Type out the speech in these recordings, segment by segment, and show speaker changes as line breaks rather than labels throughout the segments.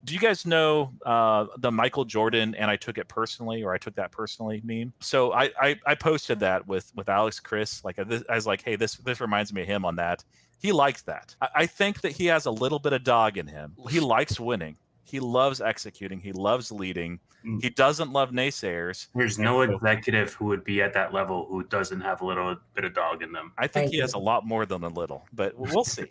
Do you guys know the Michael Jordan and I took it personally, or I took that personally meme? So I posted that with Alex Chris. Like I was like, hey, this reminds me of him on that. He liked that. I think that he has a little bit of dog in him. He likes winning. He loves executing. He loves leading. He doesn't love naysayers.
There's no executive who would be at that level who doesn't have a little bit of dog in them.
I think he has a lot more than a little, but we'll see.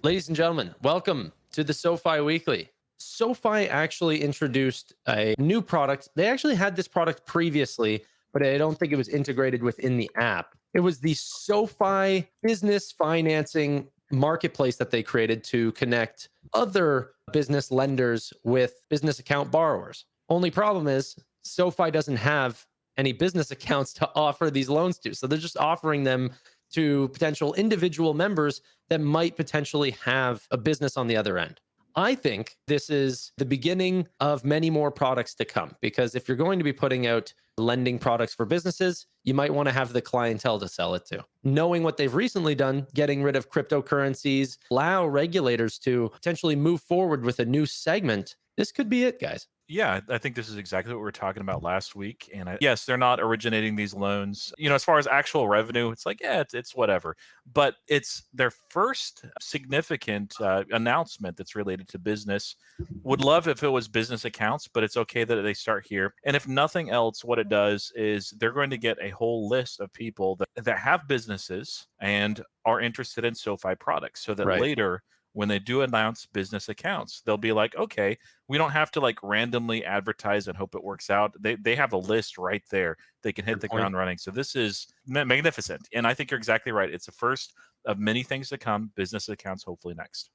Ladies and gentlemen, welcome to the SoFi Weekly. SoFi actually introduced a new product. They actually had this product previously, but I don't think it was integrated within the app. It was the SoFi business financing marketplace that they created to connect other business lenders with business account borrowers. Only problem is SoFi doesn't have any business accounts to offer these loans to. So they're just offering them to potential individual members that might potentially have a business on the other end. I think this is the beginning of many more products to come, because if you're going to be putting out lending products for businesses, you might want to have the clientele to sell it to. Knowing what they've recently done, getting rid of cryptocurrencies, allow regulators to potentially move forward with a new segment, this could be it, guys.
Yeah, I think this is exactly what we were talking about last week. And yes, they're not originating these loans. As far as actual revenue, it's like, yeah, it's whatever. But it's their first significant announcement that's related to business. Would love if it was business accounts, but it's okay that they start here. And if nothing else, what it does is they're going to get a whole list of people that have businesses and are interested in SoFi products, so that later, when they do announce business accounts, they'll be like, okay, we don't have to like randomly advertise and hope it works out. They have a list right there. They can hit the ground running. So this is magnificent. And I think you're exactly right. It's the first of many things to come. Business accounts, hopefully next.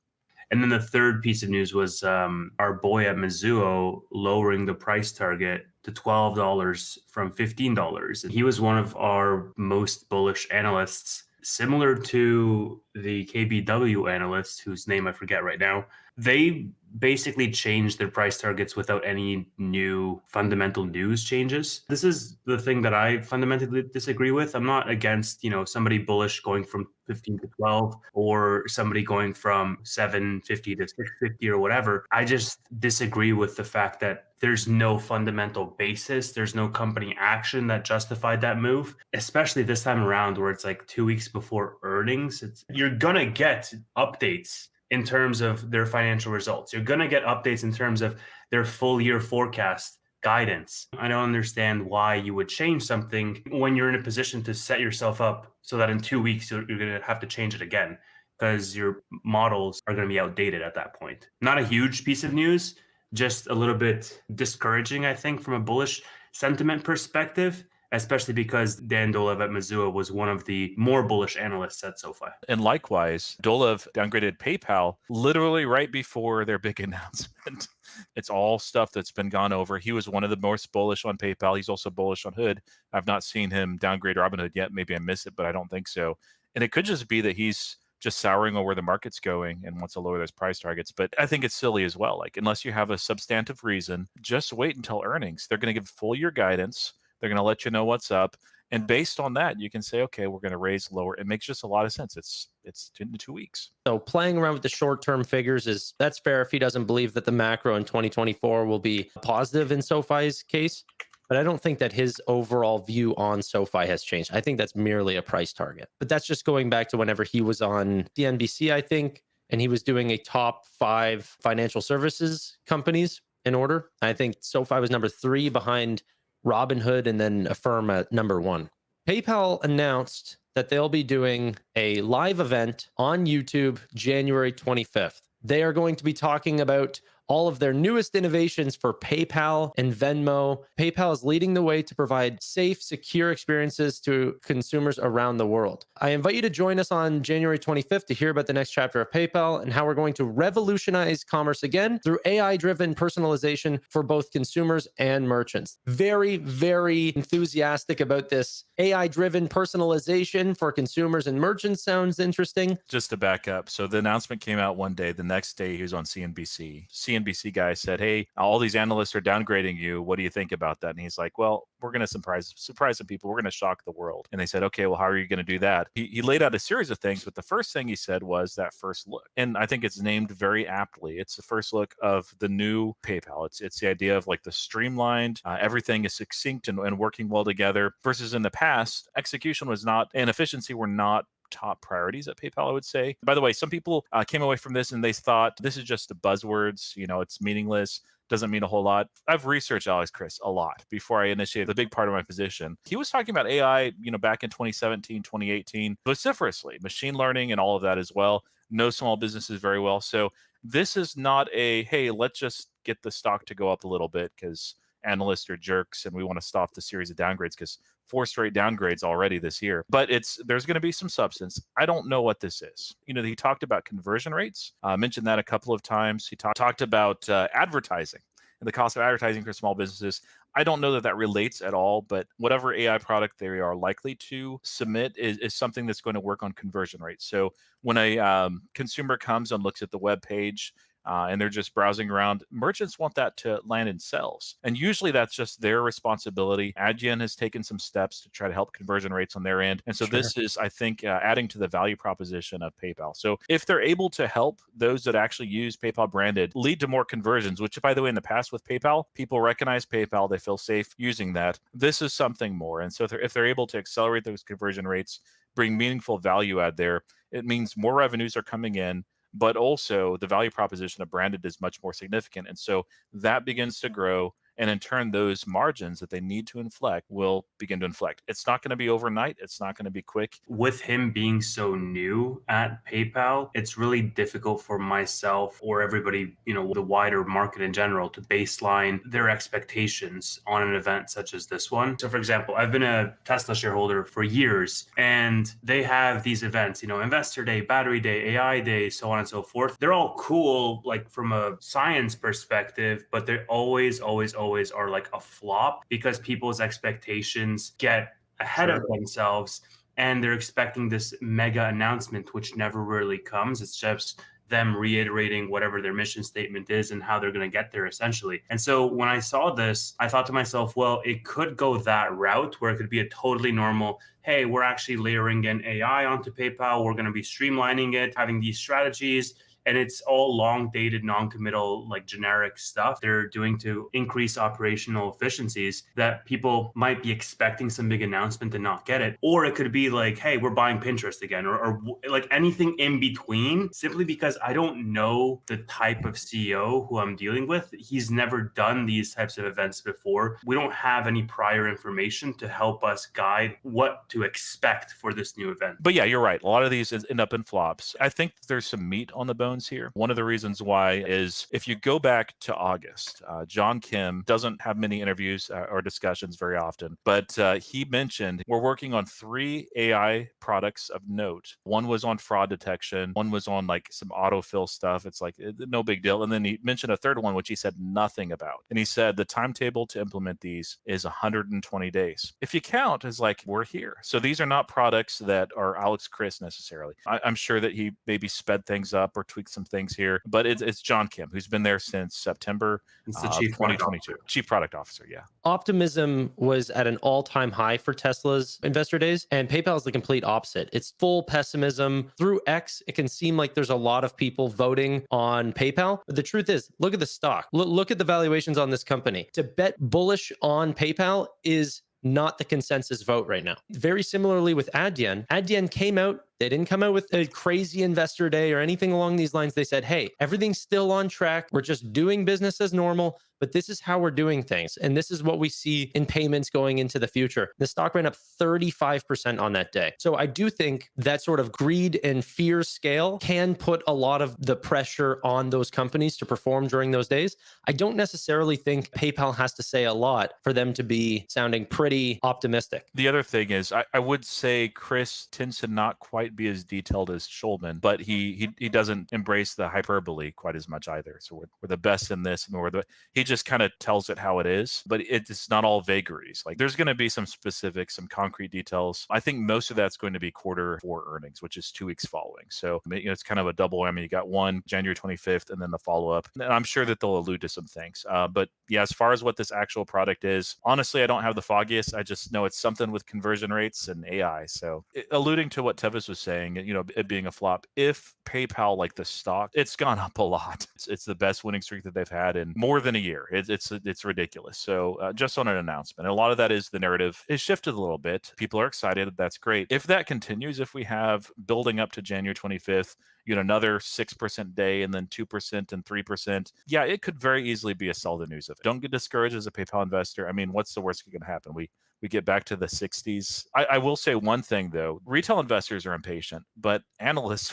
And then the third piece of news was our boy at Mizuho lowering the price target to $12 from $15. And he was one of our most bullish analysts, similar to the KBW analyst, whose name I forget right now. They basically changed their price targets without any new fundamental news changes. This is the thing that I fundamentally disagree with. I'm not against, somebody bullish going from 15 to 12 or somebody going from 750 to 650 or whatever. I just disagree with the fact that there's no fundamental basis. There's no company action that justified that move, especially this time around where it's like 2 weeks before earnings. You're going to get updates in terms of their financial results. You're going to get updates in terms of their full year forecast guidance. I don't understand why you would change something when you're in a position to set yourself up so that in 2 weeks you're going to have to change it again, because your models are going to be outdated at that point. Not a huge piece of news, just a little bit discouraging, I think, from a bullish sentiment perspective, especially because Dan Dolev at Mizuho was one of the more bullish analysts at SoFi.
And likewise, Dolev downgraded PayPal literally right before their big announcement. It's all stuff that's been gone over. He was one of the most bullish on PayPal. He's also bullish on Hood. I've not seen him downgrade Robinhood yet. Maybe I missed it, but I don't think so. And it could just be that he's just souring on where the market's going and wants to lower those price targets. But I think it's silly as well. Like, unless you have a substantive reason, just wait until earnings. They're going to give full year guidance. They're going to let you know what's up. And based on that, you can say, okay, we're going to raise lower. It makes just a lot of sense. It's in 2 weeks.
So playing around with the short-term figures that's fair if he doesn't believe that the macro in 2024 will be positive in SoFi's case. But I don't think that his overall view on SoFi has changed. I think that's merely a price target. But that's just going back to whenever he was on CNBC, I think, and he was doing a top 5 financial services companies in order. I think SoFi was number 3 behind Robinhood, and then Affirm at number 1. PayPal announced that they'll be doing a live event on YouTube January 25th. They are going to be talking about all of their newest innovations for PayPal and Venmo. PayPal is leading the way to provide safe, secure experiences to consumers around the world. I invite you to join us on January 25th to hear about the next chapter of PayPal and how we're going to revolutionize commerce again through AI-driven personalization for both consumers and merchants. Very, very enthusiastic about this AI-driven personalization for consumers and merchants. Sounds interesting.
Just to back up. So the announcement came out one day. The next day, he was on CNBC. CNBC guy said, "Hey, all these analysts are downgrading you. What do you think about that?" And he's like, "Well, we're going to surprise some people. We're going to shock the world." And they said, "Okay, well, how are you going to do that?" He laid out a series of things, but the first thing he said was that first look. And I think it's named very aptly. It's the first look of the new PayPal. It's the idea of like the streamlined, everything is succinct and working well together, versus in the past, execution was not, and efficiency were not top priorities at PayPal, I would say. By the way, some people came away from this and they thought this is just the buzzwords, it's meaningless, doesn't mean a whole lot. I've researched Alex Chris a lot before I initiated the big part of my position. He was talking about AI, back in 2017, 2018, vociferously, machine learning and all of that as well. Knows small businesses very well. So this is not a, hey, let's just get the stock to go up a little bit because analysts are jerks and we want to stop the series of downgrades, because 4 straight downgrades already this year. But there's going to be some substance. I don't know what this is. He talked about conversion rates, mentioned that a couple of times. He talked about advertising and the cost of advertising for small businesses. I don't know that relates at all, but whatever AI product they are likely to submit is something that's going to work on conversion rates. So when a consumer comes and looks at the web page, and they're just browsing around, merchants want that to land in sales. And usually that's just their responsibility. Adyen has taken some steps to try to help conversion rates on their end. And so this is, I think, adding to the value proposition of PayPal. So if they're able to help those that actually use PayPal branded lead to more conversions, which, by the way, in the past with PayPal, people recognize PayPal, they feel safe using that. This is something more. And so if they're able to accelerate those conversion rates, bring meaningful value add there, it means more revenues are coming in, but also the value proposition of branded is much more significant. And so that begins to grow. And in turn, those margins that they need to inflect will begin to inflect. It's not going to be overnight. It's not going to be quick.
With him being so new at PayPal, it's really difficult for myself or everybody, the wider market in general, to baseline their expectations on an event such as this one. So for example, I've been a Tesla shareholder for years, and they have these events, Investor Day, Battery Day, AI Day, so on and so forth. They're all cool, like from a science perspective, but they always are like a flop because people's expectations get ahead of themselves and they're expecting this mega announcement, which never really comes. It's just them reiterating whatever their mission statement is and how they're going to get there, essentially. And so when I saw this, I thought to myself, well, it could go that route where it could be a totally normal, hey, we're actually layering in AI onto PayPal. We're going to be streamlining it, having these strategies. And it's all long dated, non-committal, like generic stuff they're doing to increase operational efficiencies that people might be expecting some big announcement and not get it. Or it could be like, hey, we're buying Pinterest again, or like anything in between, simply because I don't know the type of CEO who I'm dealing with. He's never done these types of events before. We don't have any prior information to help us guide what to expect for this new event.
But yeah, you're right. A lot of these end up in flops. I think there's some meat on the bones here. One of the reasons why is if you go back to August, John Kim doesn't have many interviews or discussions very often, but he mentioned we're working on 3 AI products of note. One was on fraud detection. One was on like some autofill stuff. It's like no big deal. And then he mentioned a third one, which he said nothing about. And he said the timetable to implement these is 120 days. If you count, it's like we're here. So these are not products that are Alex Chris necessarily. I'm sure that he maybe sped things up or tweaked some things here, but it's John Kim, who's been there since September
It's the
of
chief
2022. Chief Product Officer, yeah.
Optimism was at an all-time high for Tesla's investor days, and PayPal is the complete opposite. It's full pessimism. Through X, it can seem like there's a lot of people voting on PayPal, but the truth is, look at the stock. Look at the valuations on this company. To bet bullish on PayPal is not the consensus vote right now. Very similarly with Adyen. Adyen came out, they didn't come out with a crazy investor day or anything along these lines. They said, hey, everything's still on track. We're just doing business as normal, but this is how we're doing things. And this is what we see in payments going into the future. The stock ran up 35% on that day. So I do think that sort of greed and fear scale can put a lot of the pressure on those companies to perform during those days. I don't necessarily think PayPal has to say a lot for them to be sounding pretty optimistic.
The other thing is, I would say Chris tends to not quite quite be as detailed as Schulman, but he doesn't embrace the hyperbole quite as much either. So we're the best in this, and he just kind of tells it how it is, but it's not all vagaries. Like there's going to be some specifics, some concrete details. I think most of that's going to be quarter 4 earnings, which is 2 weeks following. So it's kind of a double whammy. You got one January 25th, and then the follow up. And I'm sure that they'll allude to some things. But yeah, as far as what this actual product is, honestly, I don't have the foggiest. I just know it's something with conversion rates and AI. So alluding to what Tevis was saying, it being a flop, if PayPal, like the stock, it's gone up a lot. It's the best winning streak that they've had in more than a year. It's ridiculous. So just on an announcement, and a lot of that is the narrative is shifted a little bit. People are excited. That's great. If that continues, if we have building up to January 25th, another 6% day and then 2% and 3%. Yeah, it could very easily be a sell the news of it. Don't get discouraged as a PayPal investor. I mean, what's the worst that can happen? We get back to the 60s. I will say one thing though, retail investors are impatient, but analysts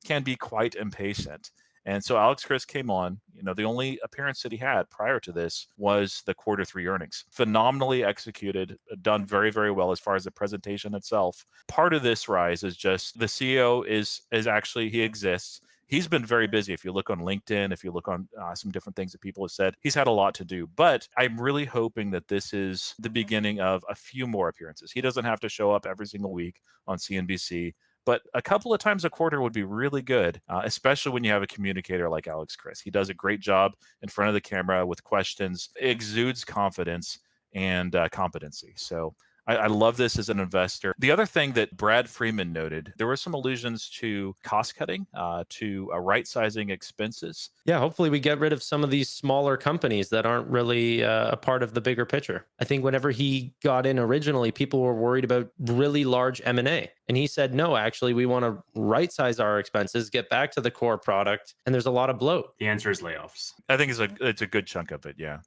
can be quite impatient. And so Alex Chriss came on. The only appearance that he had prior to this was the Q3 earnings. Phenomenally executed, done very, very well as far as the presentation itself. Part of this rise is just the CEO is actually, he exists. He's been very busy. If you look on LinkedIn, if you look on some different things that people have said, he's had a lot to do. But I'm really hoping that this is the beginning of a few more appearances. He doesn't have to show up every single week on CNBC. But a couple of times a quarter would be really good, especially when you have a communicator like Alex Chriss. He does a great job in front of the camera with questions, exudes confidence and competency. So I love this as an investor. The other thing that Brad Freeman noted, there were some allusions to cost cutting, to right sizing expenses.
Yeah, hopefully we get rid of some of these smaller companies that aren't really a part of the bigger picture. I think whenever he got in originally, people were worried about really large M&A. And he said, no, actually, we want to right size our expenses, get back to the core product. And there's a lot of bloat.
The answer is layoffs.
I think it's a good chunk of it, yeah.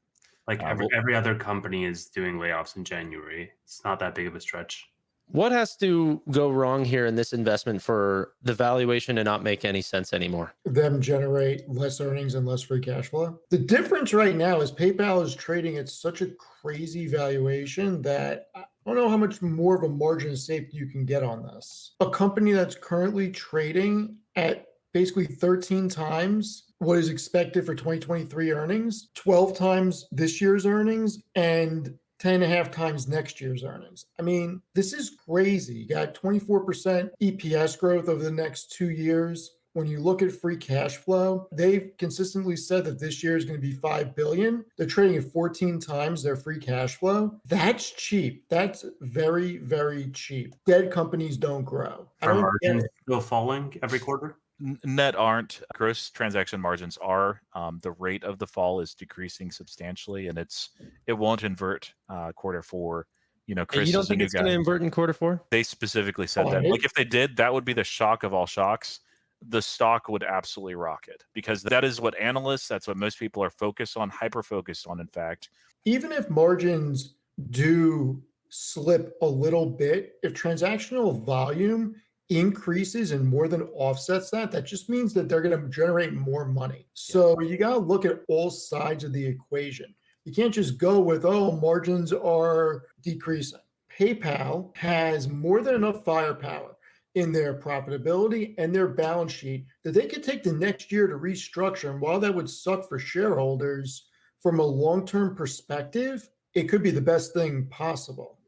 Like every other company is doing layoffs in January. It's not that big of a stretch.
What has to go wrong here in this investment for the valuation to not make any sense anymore?
Them generate less earnings and less free cash flow. The difference right now is PayPal is trading at such a crazy valuation that I don't know how much more of a margin of safety you can get on this. A company that's currently trading at basically 13 times what is expected for 2023 earnings, 12 times this year's earnings, and 10.5 times next year's earnings. I mean, this is crazy. You got 24% EPS growth over the next 2 years. When you look at free cash flow, they've consistently said that this year is going to be $5 billion. They're trading at 14 times their free cash flow. That's cheap. That's very, very cheap. Dead companies don't grow.
Are margins still falling every quarter?
Net aren't. Gross transaction margins are. The rate of the fall is decreasing substantially, and it won't invert Q4. Chris,
you don't think it's going to invert in Q4?
They specifically said that. Like if they did, that would be the shock of all shocks. The stock would absolutely rocket because that is what analysts, that's what most people are focused on, hyper focused on, in fact.
Even if margins do slip a little bit, if transactional volume increases and more than offsets that just means that they're going to generate more money. So you got to look at all sides of the equation. You can't just go with, margins are decreasing. PayPal has more than enough firepower in their profitability and their balance sheet that they could take the next year to restructure. And while that would suck for shareholders, from a long-term perspective, it could be the best thing possible.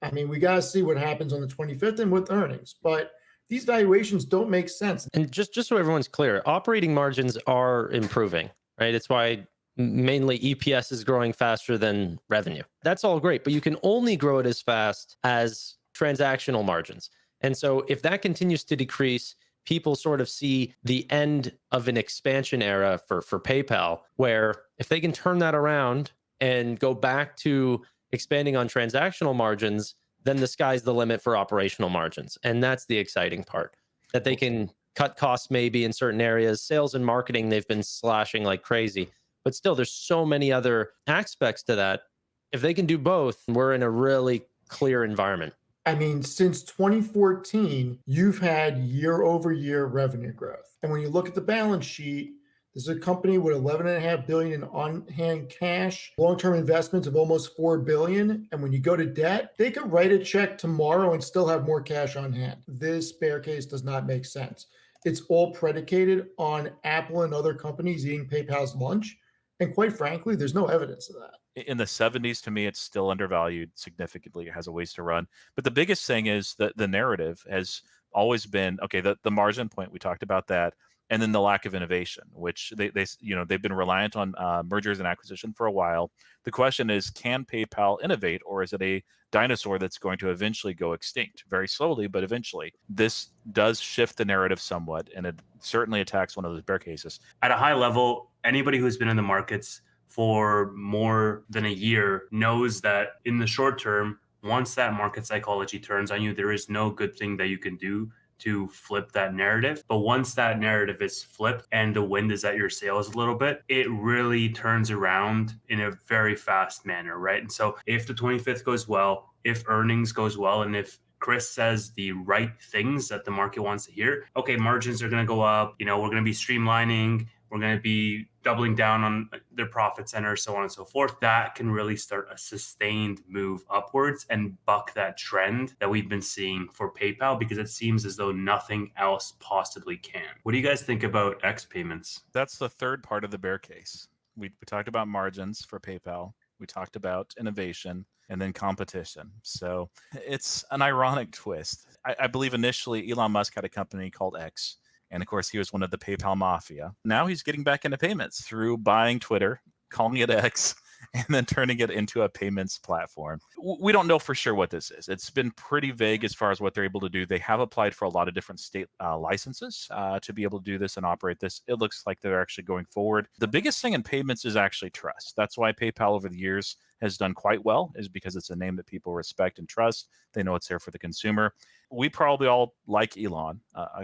I mean, we got to see what happens on the 25th and with earnings, but these valuations don't make sense.
And just so everyone's clear, operating margins are improving, right? It's why mainly EPS is growing faster than revenue. That's all great, but you can only grow it as fast as transactional margins. And so if that continues to decrease, people sort of see the end of an expansion era for PayPal, where if they can turn that around and go back to expanding on transactional margins, then the sky's the limit for operational margins. And that's the exciting part, that they can cut costs maybe in certain areas. Sales and marketing, they've been slashing like crazy. But still, there's so many other aspects to that. If they can do both, we're in a really clear environment.
I mean, since 2014, you've had year over year revenue growth. And when you look at the balance sheet, This is a company with 11.5 billion in on-hand cash, long-term investments of almost 4 billion. And when you go to debt, they could write a check tomorrow and still have more cash on hand. This bear case does not make sense. It's all predicated on Apple and other companies eating PayPal's lunch. And quite frankly, there's no evidence of that.
In the 70s, to me, it's still undervalued significantly. It has a ways to run. But the biggest thing is that the narrative has always been, okay, the margin point, we talked about that, and then the lack of innovation, which they've been reliant on mergers and acquisition for a while. The question is, can PayPal innovate, or is it a dinosaur that's going to eventually go extinct? Very slowly, but eventually. This does shift the narrative somewhat, and it certainly attacks one of those bear cases.
At a high level, anybody who's been in the markets for more than a year knows that in the short term, once that market psychology turns on you, there is no good thing that you can do to flip that narrative. But once that narrative is flipped and the wind is at your sails a little bit, it really turns around in a very fast manner, right? And so if the 25th goes well, if earnings goes well, and if Chris says the right things that the market wants to hear, okay, margins are going to go up, we're going to be streamlining, we're going to be doubling down on their profit center, so on and so forth, that can really start a sustained move upwards and buck that trend that we've been seeing for PayPal, because it seems as though nothing else possibly can. What do you guys think about X payments?
That's the third part of the bear case. We talked about margins for PayPal. We talked about innovation and then competition. So it's an ironic twist. I believe initially Elon Musk had a company called X. And of course, he was one of the PayPal mafia. Now he's getting back into payments through buying Twitter, calling it X, and then turning it into a payments platform. We don't know for sure what this is. It's been pretty vague as far as what they're able to do. They have applied for a lot of different state licenses to be able to do this and operate this. It looks like they're actually going forward. The biggest thing in payments is actually trust. That's why PayPal over the years has done quite well, is because it's a name that people respect and trust. They know it's there for the consumer. We probably all like Elon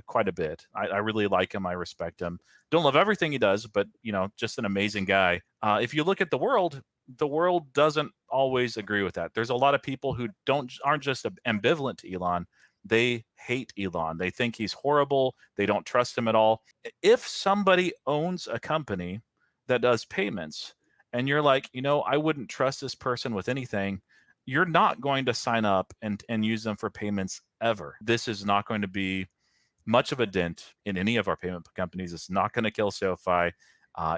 quite a bit. I really like him. I respect him. Don't love everything he does, but just an amazing guy. If you look at the world doesn't always agree with that. There's a lot of people who aren't just ambivalent to Elon. They hate Elon. They think he's horrible. They don't trust him at all. If somebody owns a company that does payments, and you're like, I wouldn't trust this person with anything, you're not going to sign up and use them for payments ever. This is not going to be much of a dent in any of our payment companies. It's not going to kill SoFi.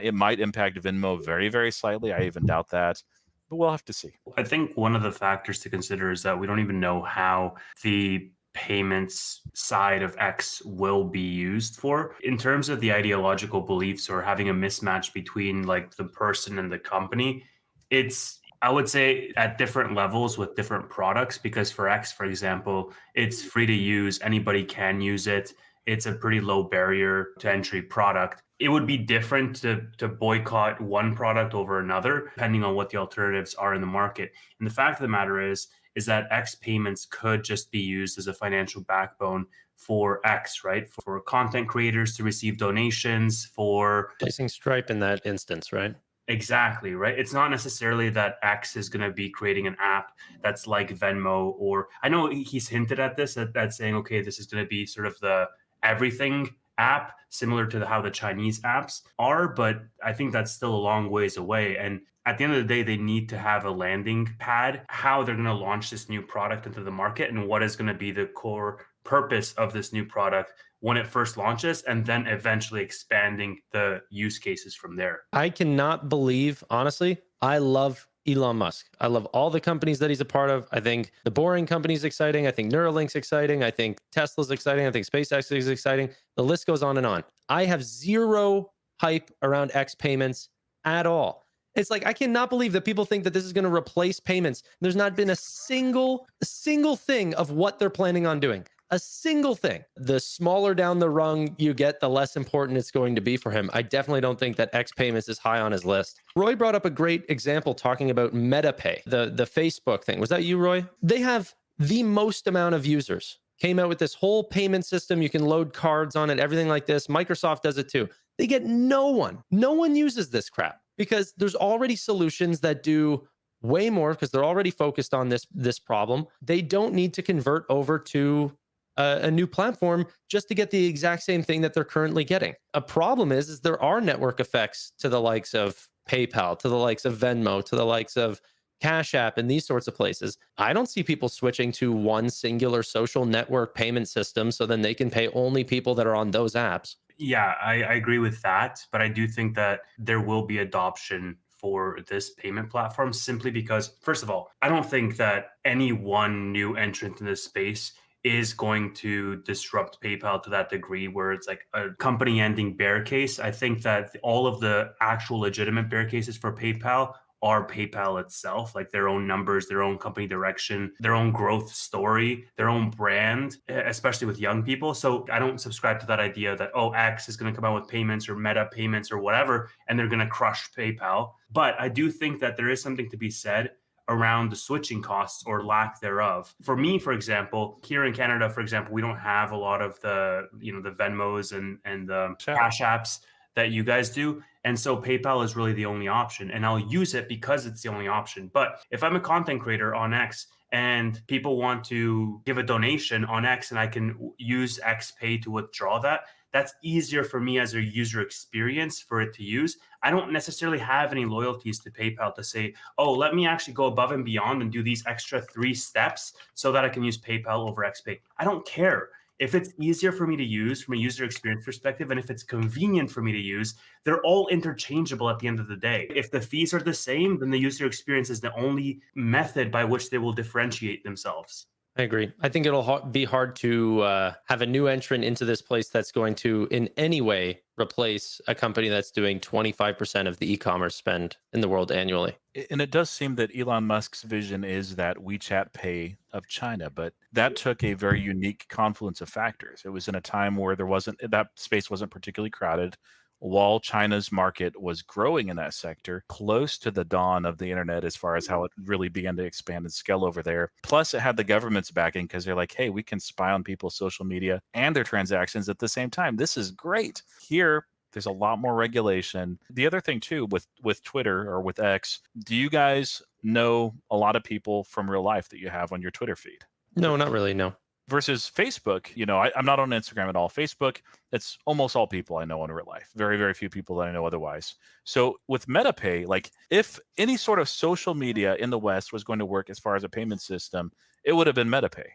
It might impact Venmo very, very slightly. I even doubt that, but we'll have to see.
I think one of the factors to consider is that we don't even know how the payments side of X will be used for. In terms of the ideological beliefs or having a mismatch between like the person and the company, it's, I would say, at different levels with different products, because for X, for example, it's free to use. Anybody can use it. It's a pretty low barrier to entry product. It would be different to boycott one product over another, depending on what the alternatives are in the market. And the fact of the matter is that X payments could just be used as a financial backbone for X, right? For content creators to receive donations, for
placing Stripe in that instance, right?
Exactly, right? It's not necessarily that X is going to be creating an app that's like Venmo, or I know he's hinted at this, at saying, okay, this is going to be sort of the everything app, similar to how the Chinese apps are, but I think that's still a long ways away. And at the end of the day, they need to have a landing pad, how they're going to launch this new product into the market and what is going to be the core purpose of this new product when it first launches, and then eventually expanding the use cases from there.
I cannot believe, honestly, I love Elon Musk. I love all the companies that he's a part of. I think the Boring Company is exciting. I think Neuralink's exciting. I think Tesla's exciting. I think SpaceX is exciting. The list goes on and on. I have zero hype around X payments at all. It's like, I cannot believe that people think that this is going to replace payments. There's not been a single thing of what they're planning on doing. A single thing. The smaller down the rung you get, the less important it's going to be for him. I definitely don't think that X payments is high on his list. Roy brought up a great example talking about MetaPay, the Facebook thing. Was that you, Roy? They have the most amount of users. Came out with this whole payment system. You can load cards on it, everything like this. Microsoft does it too. They get no one. No one uses this crap because there's already solutions that do way more because they're already focused on this problem. They don't need to convert over to a new platform just to get the exact same thing that they're currently getting. A problem is there are network effects to the likes of PayPal, to the likes of Venmo, to the likes of Cash App, and these sorts of places. I don't see people switching to one singular social network payment system so then they can pay only people that are on those apps.
Yeah, I agree with that, but I do think that there will be adoption for this payment platform simply because, first of all, I don't think that any one new entrant in this space is going to disrupt PayPal to that degree where it's like a company ending bear case. I think that all of the actual legitimate bear cases for PayPal are PayPal itself, like their own numbers, their own company direction, their own growth story, their own brand, especially with young people. So I don't subscribe to that idea that, oh, X is going to come out with payments or Meta payments or whatever, and they're going to crush PayPal. But I do think that there is something to be said around the switching costs or lack thereof. For me, for example, here in Canada, for example, we don't have a lot of the Venmos and the
Sure.
Cash Apps that you guys do. And so PayPal is really the only option. And I'll use it because it's the only option. But if I'm a content creator on X and people want to give a donation on X and I can use X Pay to withdraw that, that's easier for me as a user experience for it to use. I don't necessarily have any loyalties to PayPal to say, oh, let me actually go above and beyond and do these extra 3 steps so that I can use PayPal over XPay. I don't care. If it's easier for me to use from a user experience perspective, and if it's convenient for me to use, they're all interchangeable at the end of the day. If the fees are the same, then the user experience is the only method by which they will differentiate themselves.
I agree. I think it'll be hard to have a new entrant into this place that's going to, in any way, replace a company that's doing 25% of the e-commerce spend in the world annually.
And it does seem that Elon Musk's vision is that WeChat Pay of China, but that took a very unique confluence of factors. It was in a time where that space wasn't particularly crowded, while China's market was growing in that sector, close to the dawn of the internet as far as how it really began to expand and scale over there. Plus, it had the government's backing because they're like, hey, we can spy on people's social media and their transactions at the same time. This is great. Here, there's a lot more regulation. The other thing too with Twitter or with X, do you guys know a lot of people from real life that you have on your Twitter feed?
No, not really. No.
Versus Facebook, I'm not on Instagram at all. Facebook, it's almost all people I know in real life. Very, very few people that I know otherwise. So with MetaPay, like if any sort of social media in the West was going to work as far as a payment system, it would have been MetaPay.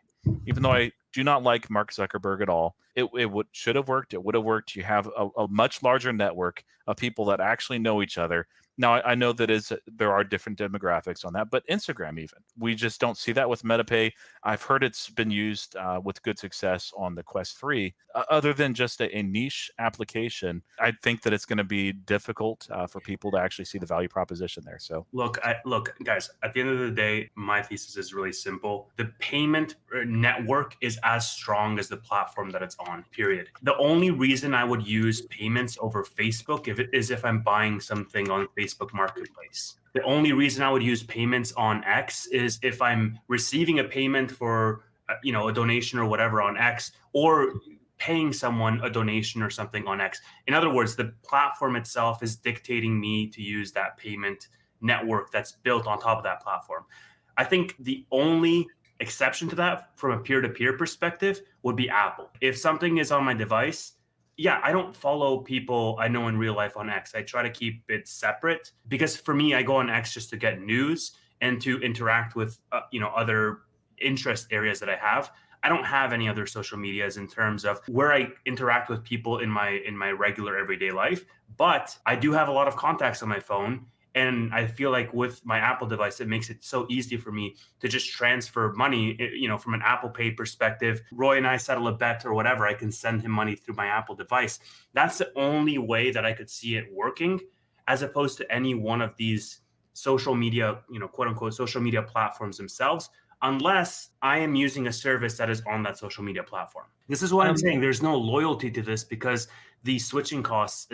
Even though I do not like Mark Zuckerberg at all, it should have worked. It would have worked. You have a much larger network of people that actually know each other. Now, I know there are different demographics on that, but Instagram even. We just don't see that with MetaPay. I've heard it's been used with good success on the Quest 3. Other than just a niche application, I think that it's going to be difficult for people to actually see the value proposition there. So
Look, guys, at the end of the day, my thesis is really simple. The payment network is as strong as the platform that it's on, period. The only reason I would use payments over Facebook is if I'm buying something on Facebook Marketplace. The only reason I would use payments on X is if I'm receiving a payment for a donation or whatever on X, or paying someone a donation or something on X. In other words, the platform itself is dictating me to use that payment network that's built on top of that platform. I think the only exception to that from a peer-to-peer perspective would be Apple. If something is on my device, yeah, I don't follow people I know in real life on X. I try to keep it separate because for me, I go on X just to get news and to interact with other interest areas that I have. I don't have any other social medias in terms of where I interact with people in my regular everyday life, but I do have a lot of contacts on my phone. And I feel like with my Apple device, it makes it so easy for me to just transfer money, from an Apple Pay perspective. Roy and I settle a bet or whatever, I can send him money through my Apple device. That's the only way that I could see it working, as opposed to any one of these social media, quote unquote, social media platforms themselves, unless I am using a service that is on that social media platform. This is what I'm saying. There's no loyalty to this because the switching costs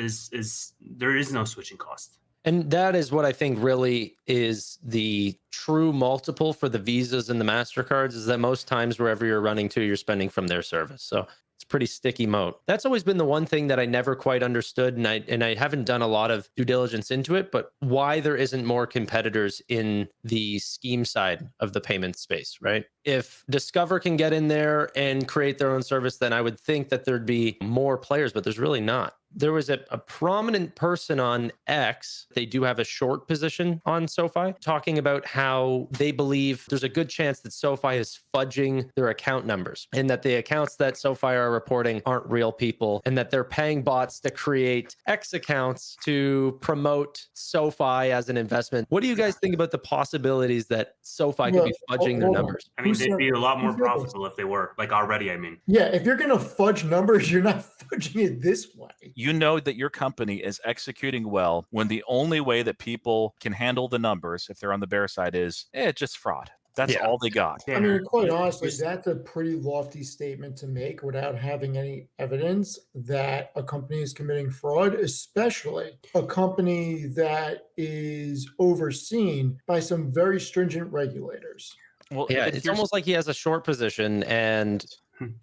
there is no switching cost.
And that is what I think really is the true multiple for the Visas and the MasterCards, is that most times wherever you're running to, you're spending from their service. So it's It's a pretty sticky moat. That's always been the one thing that I never quite understood, and I haven't done a lot of due diligence into it, but why there isn't more competitors in the scheme side of the payment space, right? If Discover can get in there and create their own service, then I would think that there'd be more players, but there's really not. There was a prominent person on X, they do have a short position on SoFi, talking about how they believe there's a good chance that SoFi is fudging their account numbers and that the accounts that SoFi are reporting aren't real people and that they're paying bots to create X accounts to promote SoFi as an investment. What do you guys think about the possibilities that SoFi could be fudging their numbers?
I mean, they'd be a lot more profitable if they were, like already, I mean.
Yeah, if you're going to fudge numbers, you're not fudging it this way.
You know that your company is executing well when the only way that people can handle the numbers, if they're on the bear side, is just fraud. That's all they got.
I mean, quite honestly, that's a pretty lofty statement to make without having any evidence that a company is committing fraud, especially a company that is overseen by some very stringent regulators.
Well,
yeah, it's almost like he has a short position and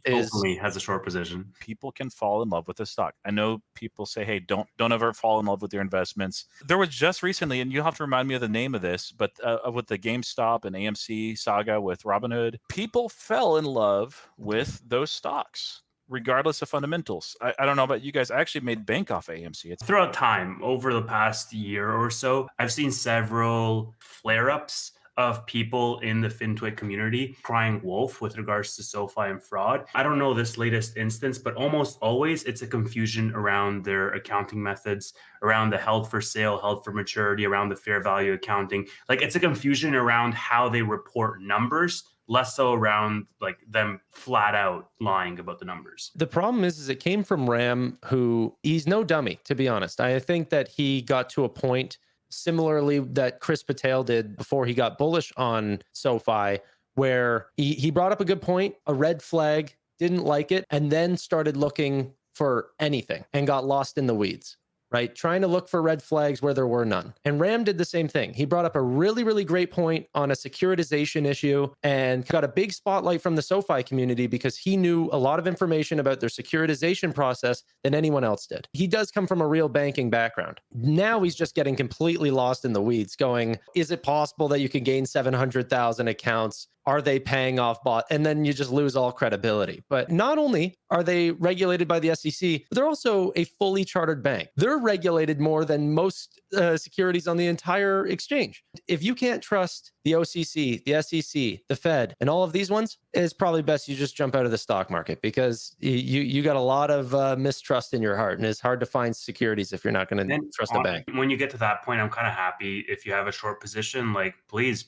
hopefully has a short position.
People can fall in love with the stock. I know people say, hey, don't ever fall in love with your investments. There was just recently, and you'll have to remind me of the name of this, but with the GameStop and AMC saga with Robinhood, people fell in love with those stocks regardless of fundamentals. I don't know about you guys. I actually made bank off AMC.
Throughout time, over the past year or so, I've seen several flare-ups of people in the FinTwit community crying wolf with regards to SoFi and fraud. I don't know this latest instance, but almost always it's a confusion around their accounting methods, around the held for sale, held for maturity, around the fair value accounting. Like it's a confusion around how they report numbers, less so around like them flat out lying about the numbers.
The problem is it came from Ram, who he's no dummy, to be honest. I think that he got to a point similarly that Chris Patel did before he got bullish on SoFi, where he brought up a good point, a red flag, didn't like it, and then started looking for anything and got lost in the weeds, right? Trying to look for red flags where there were none. And Ram did the same thing. He brought up a really, really great point on a securitization issue and got a big spotlight from the SoFi community because he knew a lot of information about their securitization process than anyone else did. He does come from a real banking background. Now he's just getting completely lost in the weeds going, is it possible that you can gain 700,000 accounts? Are they paying off bot? And then you just lose all credibility. But not only are they regulated by the SEC, they're also a fully chartered bank. They're regulated more than most securities on the entire exchange. If you can't trust the OCC, the SEC, the Fed, and all of these ones, it's probably best you just jump out of the stock market because you got a lot of mistrust in your heart, and it's hard to find securities if you're not going to trust a bank.
When you get to that point, I'm kind of happy if you have a short position, like please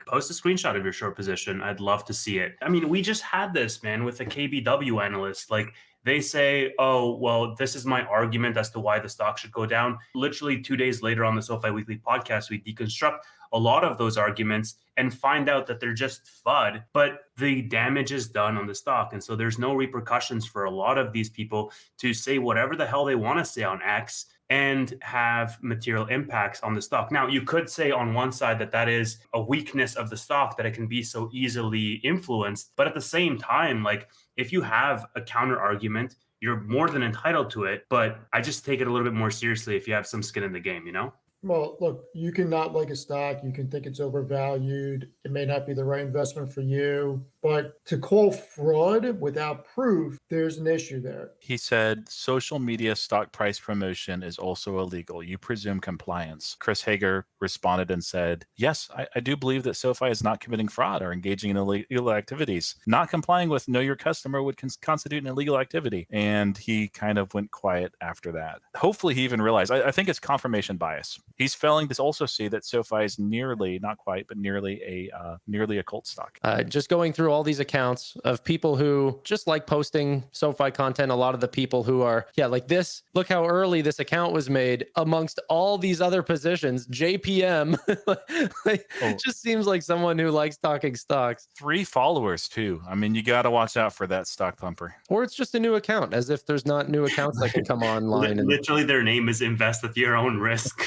post a screenshot of your short position. I'd love to see it. I mean, we just had this, man, with a KBW analyst. Like they say, oh, well, this is my argument as to why the stock should go down. Literally 2 days later on the SoFi Weekly podcast, we deconstruct a lot of those arguments and find out that they're just FUD, but the damage is done on the stock. And so there's no repercussions for a lot of these people to say whatever the hell they want to say on X and have material impacts on the stock. Now, you could say on one side that that is a weakness of the stock, that it can be so easily influenced. But at the same time, like if you have a counter argument, you're more than entitled to it. But I just take it a little bit more seriously if you have some skin in the game, you know?
Well, look, you can not like a stock. You can think it's overvalued. It may not be the right investment for you. But to call fraud without proof, there's an issue there.
He said social media stock price promotion is also illegal. You presume compliance. Chris Hager responded and said, yes, I do believe that SoFi is not committing fraud or engaging in illegal activities. Not complying with know your customer would constitute an illegal activity. And he kind of went quiet after that. Hopefully he even realized, I think it's confirmation bias. He's failing to also see that SoFi is nearly, not quite, but nearly a cult stock.
Just going through all these accounts of people who just like posting SoFi content. A lot of the people who are, like this, look how early this account was made amongst all these other positions. JPM, it just seems like someone who likes talking stocks.
3 followers too. I mean, you got to watch out for that stock pumper.
Or it's just a new account, as if there's not new accounts that can come online.
Literally their name is invest at your own risk.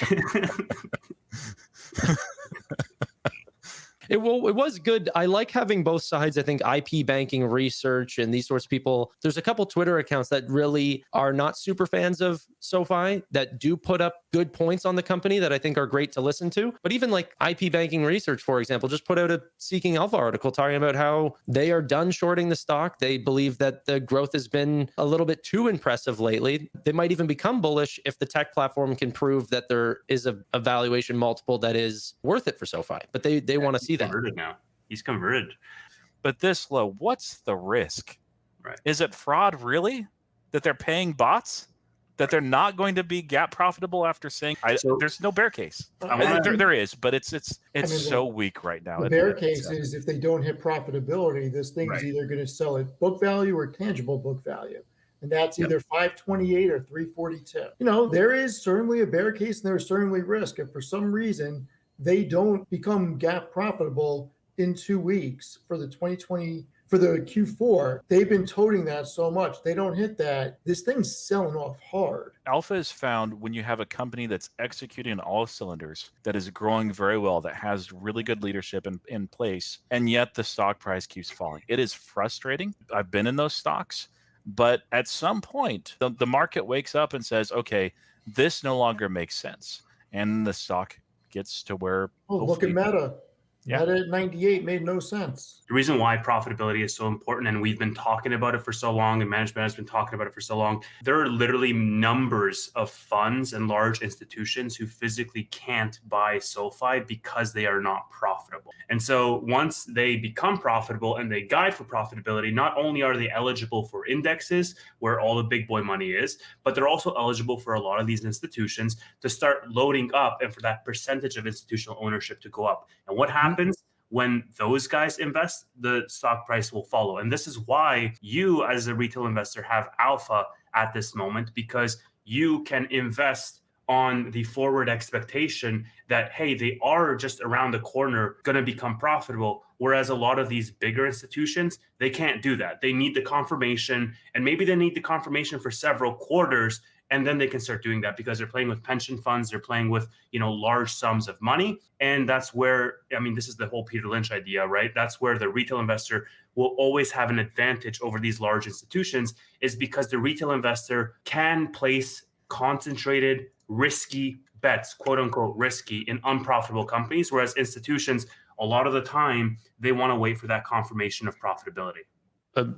It was good. I like having both sides. I think IP banking research and these sorts of people, there's a couple Twitter accounts that really are not super fans of SoFi that do put up good points on the company that I think are great to listen to. But even like IP banking research, for example, just put out a Seeking Alpha article talking about how they are done shorting the stock. They believe that the growth has been a little bit too impressive lately. They might even become bullish if the tech platform can prove that there is a valuation multiple that is worth it for SoFi. But they want to see that.
Converted now. He's converted.
But this low, what's the risk?
Right.
Is it fraud really that they're paying bots? That they're not going to be gap profitable after saying there's no bear case. There is, but it's so weak right now.
The bear case is if they don't hit profitability, this thing's either going to sell at book value or tangible book value. And that's either 528 or 342. You know, there is certainly a bear case and there's certainly risk. If for some reason they don't become gap profitable in 2 weeks for the Q4, they've been toting that so much. They don't hit that. This thing's selling off hard.
Alpha is found when you have a company that's executing on all cylinders, that is growing very well, that has really good leadership in place, and yet the stock price keeps falling. It is frustrating. I've been in those stocks, but at some point, the market wakes up and says, okay, this no longer makes sense. And the stock gets to where...
look at Meta. Meta at 98 made no sense.
The reason why profitability is so important, and we've been talking about it for so long, and management has been talking about it for so long, there are literally numbers of funds and large institutions who physically can't buy SoFi because they are not profitable. And so once they become profitable and they guide for profitability, not only are they eligible for indexes where all the big boy money is, but they're also eligible for a lot of these institutions to start loading up and for that percentage of institutional ownership to go up. And what happens when those guys invest, the stock price will follow. And this is why you as a retail investor have alpha at this moment, because you can invest on the forward expectation that, hey, they are just around the corner going to become profitable. Whereas a lot of these bigger institutions, they can't do that. They need the confirmation, and maybe they need the confirmation for several quarters. And then they can start doing that because they're playing with pension funds. They're playing with, large sums of money. And that's where, this is the whole Peter Lynch idea, right? That's where the retail investor will always have an advantage over these large institutions, is because the retail investor can place concentrated, risky bets, quote unquote, risky in unprofitable companies. Whereas institutions, a lot of the time, they want to wait for that confirmation of profitability.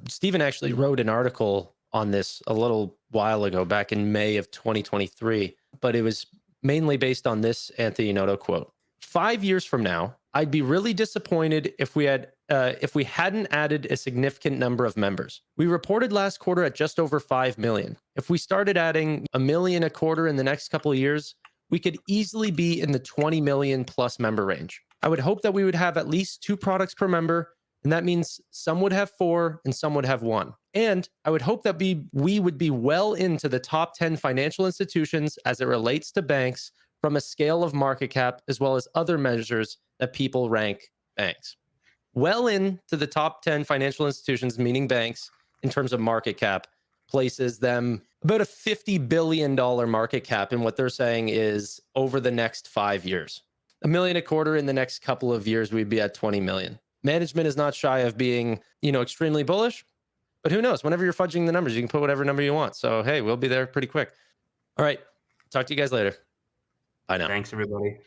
Stephen actually wrote an article on this a little while ago, back in May of 2023, but it was mainly based on this Anthony Noto quote. 5 years from now, I'd be really disappointed if we hadn't added a significant number of members. We reported last quarter at just over 5 million. If we started adding 1 million a quarter in the next couple of years, we could easily be in the 20 million plus member range. I would hope that we would have at least 2 products per member, and that means some would have 4 and some would have 1. And I would hope that we would be well into the top 10 financial institutions as it relates to banks from a scale of market cap, as well as other measures that people rank banks. Well into the top 10 financial institutions, meaning banks, in terms of market cap, places them about a $50 billion market cap. And what they're saying is over the next 5 years, 1 million a quarter in the next couple of years, we'd be at 20 million. Management is not shy of being, extremely bullish, but who knows? Whenever you're fudging the numbers, you can put whatever number you want. So, hey, we'll be there pretty quick. All right. Talk to you guys later. Bye now.
Thanks, everybody.